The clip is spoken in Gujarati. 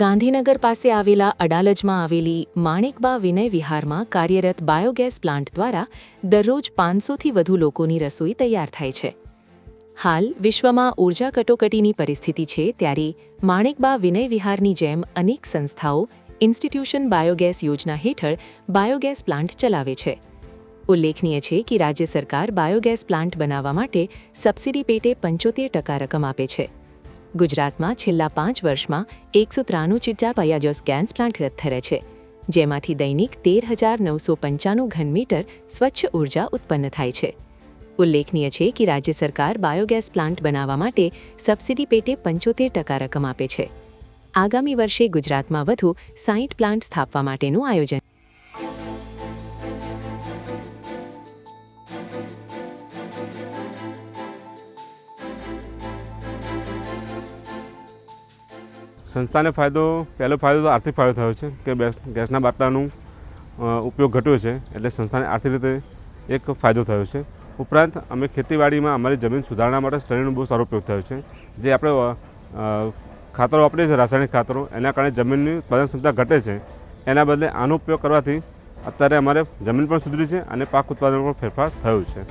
ગાંધીનગર પાસે આવેલા અડાલજમાં આવેલી માણેકબા વિનય વિહારમાં કાર્યરત બાયોગેસ પ્લાન્ટ દ્વારા દરરોજ 500થી વધુ લોકોની રસોઈ તૈયાર થાય છે। હાલ વિશ્વમાં ઊર્જા કટોકટીની પરિસ્થિતિ છે, ત્યારે માણેકબા વિનય વિહારની જેમ અનેક સંસ્થાઓ ઇન્સ્ટિટ્યુશન બાયોગેસ યોજના હેઠળ બાયોગેસ પ્લાન્ટ ચલાવે છે। ઉલ્લેખનીય છે કે રાજ્ય સરકાર બાયોગેસ પ્લાન્ટ બનાવવા માટે સબસિડી પેટે 75% રકમ આપે છે। ગુજરાતમાં છેલ્લા 5 વર્ષમાં 193 બાયોગેસ ગેસ પ્લાન્ટ રદ થયા છે, જેમાંથી દૈનિક 13,995 ઘનમીટર સ્વચ્છ ઉર્જા ઉત્પન્ન થાય છે। ઉલ્લેખનીય છે કે રાજ્ય સરકાર બાયોગેસ પ્લાન્ટ બનાવવા માટે સબસિડી પેટે 75% રકમ આપે છે। આગામી વર્ષે ગુજરાતમાં વધુ 60 પ્લાન્ટ સ્થાપવા માટેનું આયોજન સંસ્થાને પહેલો ફાયદો તો આર્થિક ફાયદો થયો છે કે ગેસના બાટલાનો ઉપયોગ ઘટ્યો છે, એટલે સંસ્થાને આર્થિક રીતે એક ફાયદો થયો છે। ઉપરાંત અમે ખેતીવાડીમાં અમારી જમીન સુધારણા માટે સ્ટડીનો બહુ સારો ઉપયોગ થયો છે। જે આપણે ખાતરો વાપરીએ છીએ, રાસાયણિક ખાતરો, એના કારણે જમીનની ઉત્પાદન ક્ષમતા ઘટે છે। એના બદલે આનો ઉપયોગ કરવાથી અત્યારે અમારે જમીન પણ સુધરી છે અને પાક ઉત્પાદનમાં પણ ફેરફાર થયો છે।